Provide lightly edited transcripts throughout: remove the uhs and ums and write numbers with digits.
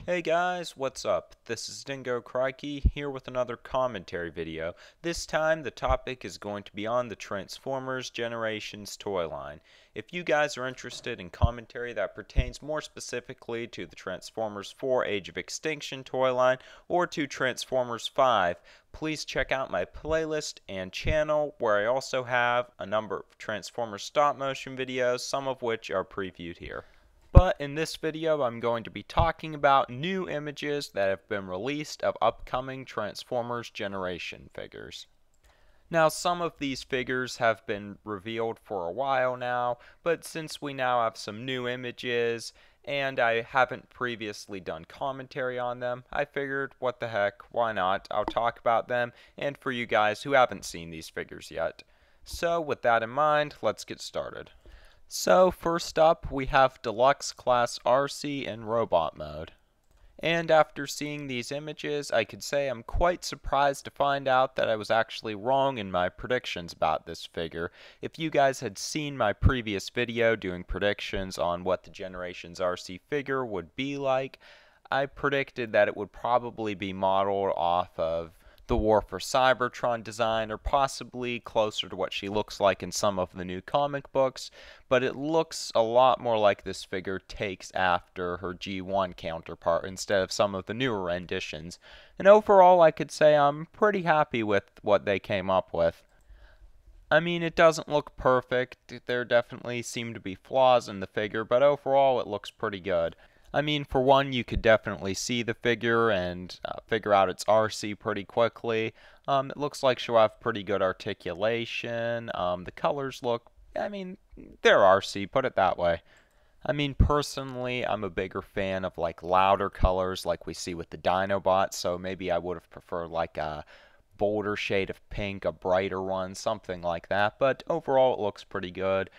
Hey guys, what's up? This is Dingo Crikey here with another commentary video. This time the topic is going to be on the Transformers Generations toy line. If you guys are interested in commentary that pertains more specifically to the Transformers 4 Age of Extinction toy line or to Transformers 5, please check out my playlist and channel where I also have a number of Transformers stop motion videos, some of which are previewed here. But in this video, I'm going to be talking about new images that have been released of upcoming Transformers Generation figures. Now, some of these figures have been revealed for a while now, but since we now have some new images, and I haven't previously done commentary on them, I figured, what the heck, why not? I'll talk about them, and for you guys who haven't seen these figures yet. So, with that in mind, let's get started. So first up, we have Deluxe Class Arcee in Robot Mode. And after seeing these images, I could say I'm quite surprised to find out that I was actually wrong in my predictions about this figure. If you guys had seen my previous video doing predictions on what the Generations Arcee figure would be like, I predicted that it would probably be modeled off of the War for Cybertron design, or possibly closer to what she looks like in some of the new comic books, but it looks a lot more like this figure takes after her G1 counterpart instead of some of the newer renditions. And overall, I could say I'm pretty happy with what they came up with. I mean, it doesn't look perfect, there definitely seem to be flaws in the figure, but overall it looks pretty good. I mean, for one, you could definitely see the figure and figure out it's Arcee pretty quickly. It looks like she'll have pretty good articulation. The colors look, I mean, they're Arcee, put it that way. I mean, personally, I'm a bigger fan of like louder colors like we see with the Dinobots, so maybe I would have preferred like a bolder shade of pink, a brighter one, something like that. But overall, it looks pretty good.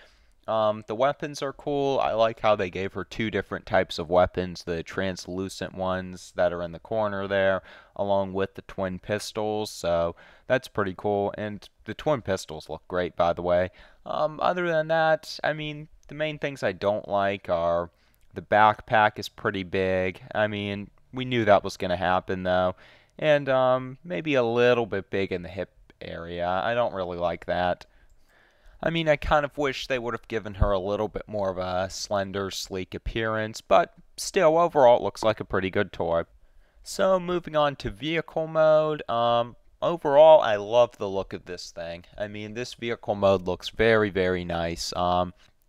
The weapons are cool. I like how they gave her two different types of weapons, the translucent ones that are in the corner there, along with the twin pistols, so that's pretty cool, and the twin pistols look great, by the way. Other than that, I mean, the main things I don't like are the backpack is pretty big. I mean, we knew that was going to happen, though, and maybe a little bit big in the hip area. I don't really like that. I mean, I kind of wish they would have given her a little bit more of a slender, sleek appearance, but still, overall, it looks like a pretty good toy. So, moving on to vehicle mode, overall, I love the look of this thing. I mean, this vehicle mode looks very, very nice.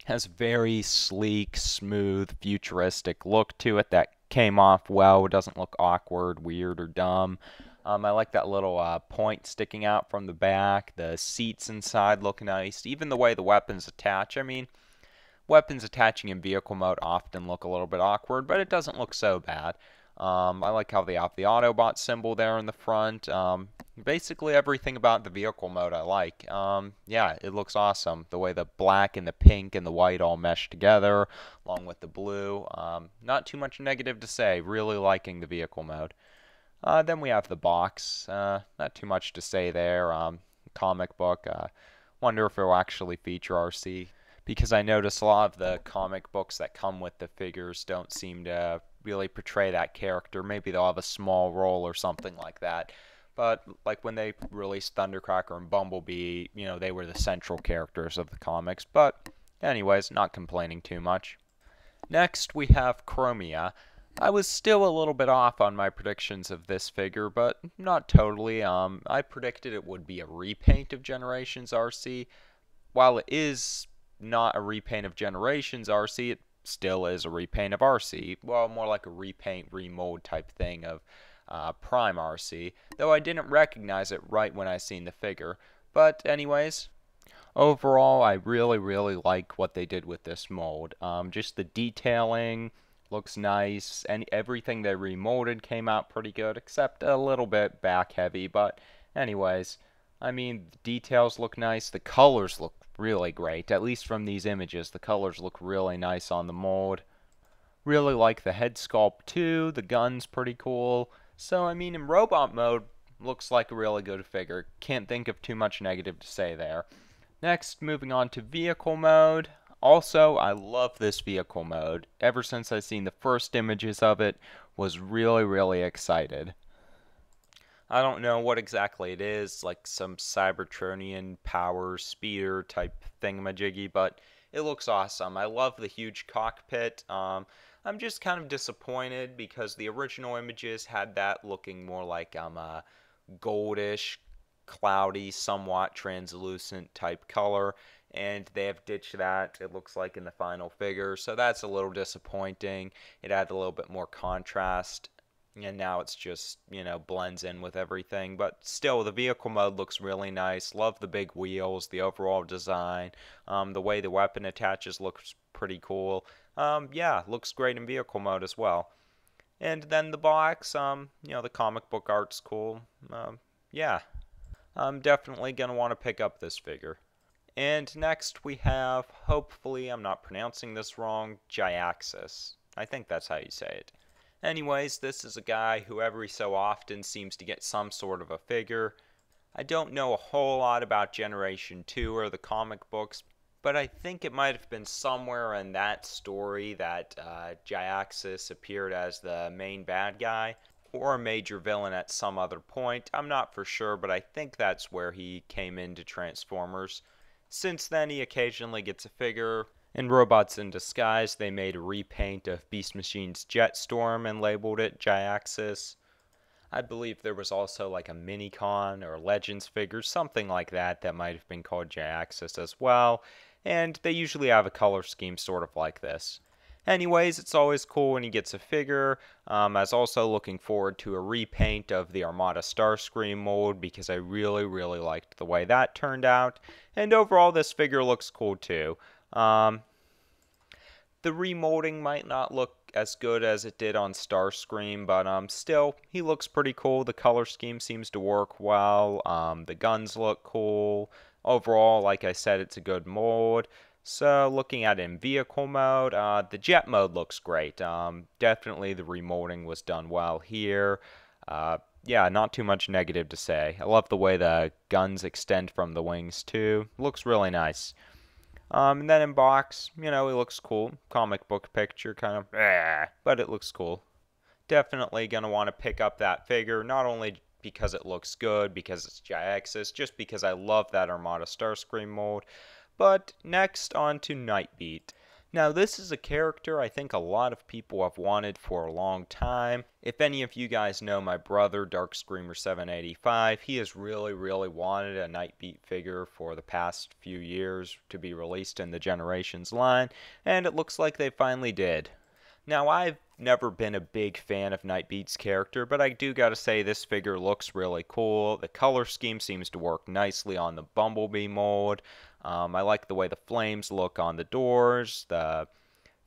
Has very sleek, smooth, futuristic look to it that came off well. It doesn't look awkward, weird, or dumb. I like that little point sticking out from the back. The seats inside look nice. Even the way the weapons attach. I mean, weapons attaching in vehicle mode often look a little bit awkward, but it doesn't look so bad. I like how they have the Autobot symbol there in the front. Basically everything about the vehicle mode I like. Yeah, it looks awesome. The way the black and the pink and the white all mesh together, along with the blue. Not too much negative to say. Really liking the vehicle mode. Then we have the box. Not too much to say there. Comic book. Wonder if it will actually feature Arcee, because I notice a lot of the comic books that come with the figures don't seem to really portray that character. Maybe they'll have a small role or something like that. But like when they released Thundercracker and Bumblebee, you know, they were the central characters of the comics. But anyways, not complaining too much. Next, we have Chromia. I was still a little bit off on my predictions of this figure, but not totally. I predicted it would be a repaint of Generations Arcee. While it is not a repaint of Generations Arcee, it still is a repaint of Arcee. Well, more like a repaint, remold type thing of Prime Arcee, though I didn't recognize it right when I seen the figure. But anyways, overall, I really, really like what they did with this mold. Just the detailing looks nice, and everything they remolded came out pretty good, except a little bit back heavy, but anyways, I mean, the details look nice, the colors look really great, at least from these images, the colors look really nice on the mold. Really like the head sculpt too, the gun's pretty cool, so I mean, in robot mode, looks like a really good figure, can't think of too much negative to say there. Next, moving on to vehicle mode, Also, I love this vehicle mode. Ever since I seen the first images of it, was really excited. I don't know what exactly it is, like some Cybertronian power speeder type thingamajiggy, but it looks awesome. I love the huge cockpit. I'm just kind of disappointed because the original images had that looking more like a goldish, cloudy, somewhat translucent type color, and they have ditched that, it looks like, in the final figure, so that's a little disappointing. It had a little bit more contrast, and now it's just, blends in with everything. But still, the vehicle mode looks really nice. Love the big wheels, the overall design. The way the weapon attaches looks pretty cool. Yeah, looks great in vehicle mode as well. And then the box, the comic book art's cool. Yeah, I'm definitely going to want to pick up this figure. And next we have, hopefully I'm not pronouncing this wrong, Jhiaxus. I think that's how you say it. Anyways, this is a guy who every so often seems to get some sort of a figure. I don't know a whole lot about Generation 2 or the comic books, but I think it might have been somewhere in that story that Jhiaxus appeared as the main bad guy, or a major villain at some other point. I'm not for sure, but I think that's where he came into Transformers. Since then, he occasionally gets a figure. In Robots in Disguise, they made a repaint of Beast Machine's Jetstorm and labeled it Jhiaxus. I believe there was also like a Minicon or Legends figure, something like that, that might have been called Jhiaxus as well. And they usually have a color scheme sort of like this. Anyways, it's always cool when he gets a figure. I was also looking forward to a repaint of the Armada Starscream mold because I really liked the way that turned out. And overall, this figure looks cool too. The remolding might not look as good as it did on Starscream, but still, he looks pretty cool. The color scheme seems to work well. The guns look cool. Overall, like I said, it's a good mold. So, looking at it in vehicle mode, the jet mode looks great. Definitely the remolding was done well here. Yeah, not too much negative to say. I love the way the guns extend from the wings too. Looks really nice. And then in box, it looks cool. Comic book picture, kind of, but it looks cool. Definitely gonna want to pick up that figure, not only because it looks good, because it's Jhiaxus, just because I love that Armada Starscream mold. But next, on to Nightbeat. Now, this is a character I think a lot of people have wanted for a long time. If any of you guys know my brother, Darkscreamer785, he has really wanted a Nightbeat figure for the past few years to be released in the Generations line, and it looks like they finally did. Now, I've never been a big fan of Nightbeat's character, but I do gotta say this figure looks really cool. The color scheme seems to work nicely on the Bumblebee mold. I like the way the flames look on the doors, the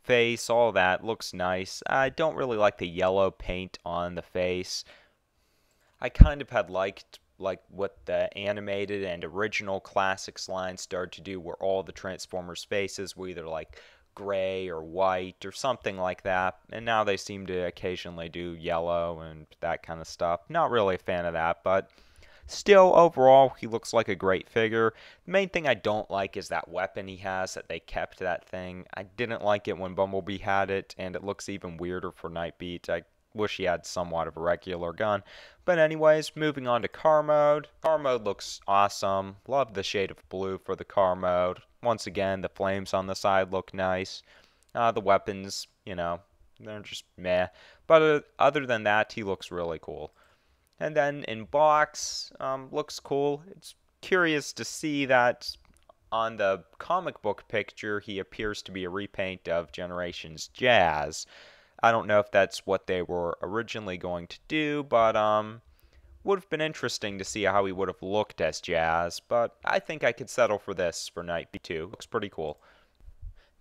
face, all that looks nice. I don't really like the yellow paint on the face. I kind of had liked what the animated and original Classics line started to do, where all the Transformers faces were either like gray or white or something like that, and now they seem to occasionally do yellow and that kind of stuff. Not really a fan of that, but still, overall, he looks like a great figure. The main thing I don't like is that weapon he has, that they kept that thing. I didn't like it when Bumblebee had it, and it looks even weirder for Nightbeat. I wish he had somewhat of a regular gun. But anyways, moving on to car mode. Car mode looks awesome. Love the shade of blue for the car mode. Once again, the flames on the side look nice. The weapons, they're just meh. But other than that, he looks really cool. And then in box, looks cool. It's curious to see that on the comic book picture, he appears to be a repaint of Generations Jazz. I don't know if that's what they were originally going to do, but would have been interesting to see how he would have looked as Jazz, but I think I could settle for this for Nightbeat 2. Looks pretty cool.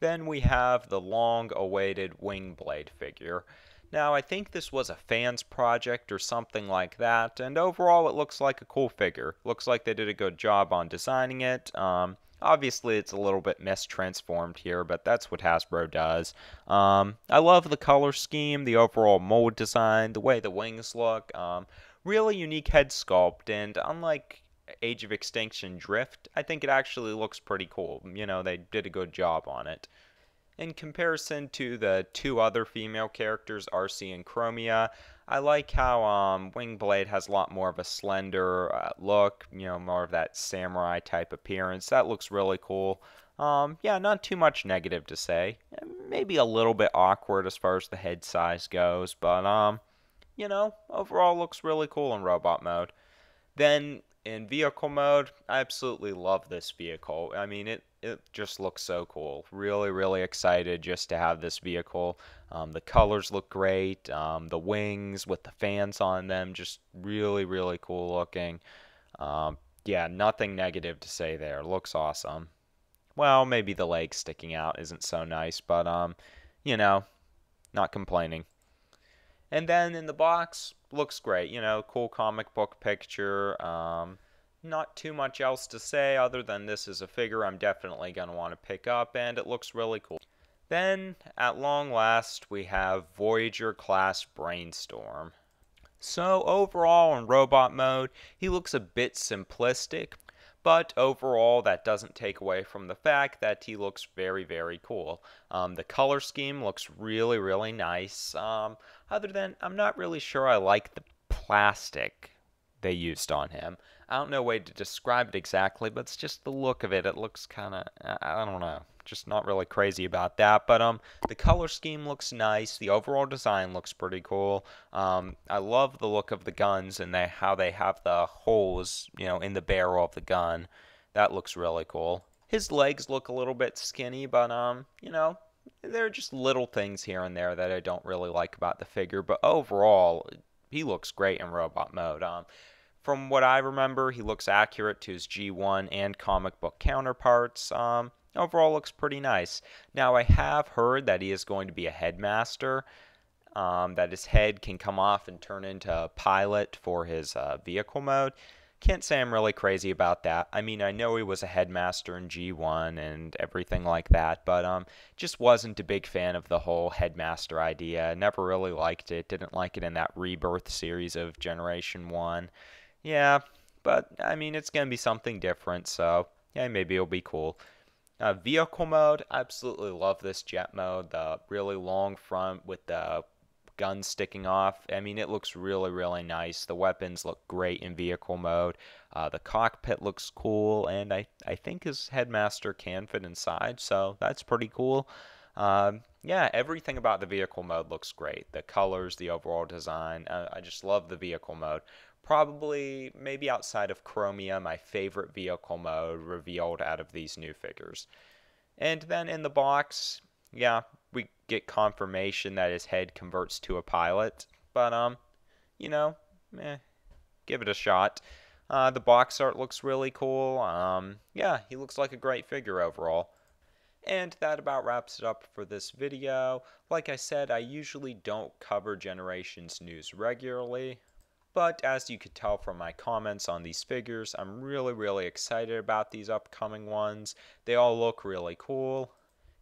Then we have the long-awaited Windblade figure. Now, I think this was a fan's project or something like that, and overall it looks like a cool figure. Looks like they did a good job on designing it. Obviously, it's a little bit mistransformed here, but that's what Hasbro does. I love the color scheme, the overall mold design, the way the wings look. Really unique head sculpt, and unlike Age of Extinction Drift, I think it actually looks pretty cool. You know, they did a good job on it. In comparison to the two other female characters, Arcee and Chromia, I like how Windblade has a lot more of a slender look, you know, more of that samurai type appearance. That looks really cool. Yeah, not too much negative to say. Maybe a little bit awkward as far as the head size goes, but you know, overall looks really cool in robot mode. Then in vehicle mode, I absolutely love this vehicle. I mean, it just looks so cool. Really, really excited just to have this vehicle. The colors look great. The wings with the fans on them, just really, really cool looking. Yeah, nothing negative to say there. Looks awesome. Well, maybe the leg sticking out isn't so nice, but you know, not complaining. And then in the box, looks great. You know, cool comic book picture. Not too much else to say other than this is a figure I'm definitely going to want to pick up, and it looks really cool. Then, at long last, we have Voyager class Brainstorm. So overall in robot mode, he looks a bit simplistic, but overall that doesn't take away from the fact that he looks very, very cool. The color scheme looks really, really nice. Other than, I'm not really sure I like the plastic they used on him. I don't know a way to describe it exactly, but it's just the look of it. It looks kind of, I don't know, just not really crazy about that. But the color scheme looks nice. The overall design looks pretty cool. I love the look of the guns and how they have the holes, you know, in the barrel of the gun. That looks really cool. His legs look a little bit skinny, but you know, there are just little things here and there that I don't really like about the figure. But overall, he looks great in robot mode. From what I remember, he looks accurate to his G1 and comic book counterparts. Overall, looks pretty nice. Now, I have heard that he is going to be a headmaster, that his head can come off and turn into a pilot for his vehicle mode. Can't say I'm really crazy about that. I mean, I know he was a headmaster in G1 and everything like that, but just wasn't a big fan of the whole headmaster idea. Never really liked it. Didn't like it in that Rebirth series of Generation 1. Yeah, but I mean, it's going to be something different, so yeah, maybe it'll be cool. Vehicle mode, I absolutely love this jet mode. The really long front with the gun sticking off. I mean, it looks really, really nice. The weapons look great in vehicle mode. The cockpit looks cool, and I think his headmaster can fit inside, so that's pretty cool. Yeah, everything about the vehicle mode looks great. The colors, the overall design. I just love the vehicle mode. Probably, maybe outside of Chromia, my favorite vehicle mode revealed out of these new figures. And then in the box, yeah, we get confirmation that his head converts to a pilot. But, you know, give it a shot. The box art looks really cool. Yeah, he looks like a great figure overall. And that about wraps it up for this video. Like I said, I usually don't cover Generations news regularly. But as you could tell from my comments on these figures, I'm really, really excited about these upcoming ones. They all look really cool.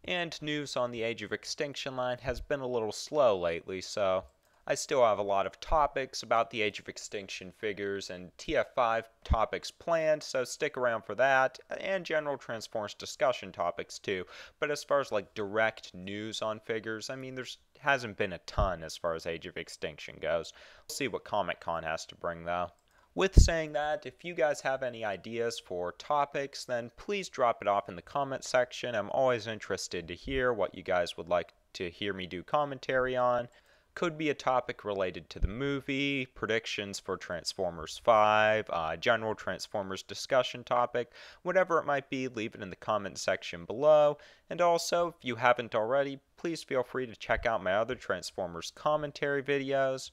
And news on the Age of Extinction line has been a little slow lately, so I still have a lot of topics about the Age of Extinction figures and TF5 topics planned, so stick around for that, and general Transformers discussion topics too. But as far as like direct news on figures, I mean, there's hasn't been a ton as far as Age of Extinction goes. We'll see what Comic-Con has to bring though. With saying that, if you guys have any ideas for topics, then please drop it off in the comment section. I'm always interested to hear what you guys would like to hear me do commentary on. Could be a topic related to the movie, predictions for Transformers 5, general Transformers discussion topic, whatever it might be, leave it in the comment section below. And also, if you haven't already, please feel free to check out my other Transformers commentary videos,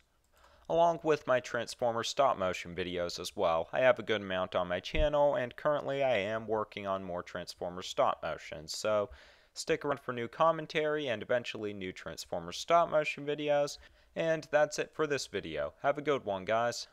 along with my Transformers stop motion videos as well. I have a good amount on my channel, and currently I am working on more Transformers stop motions, so stick around for new commentary and eventually new Transformers stop motion videos. And that's it for this video. Have a good one, guys.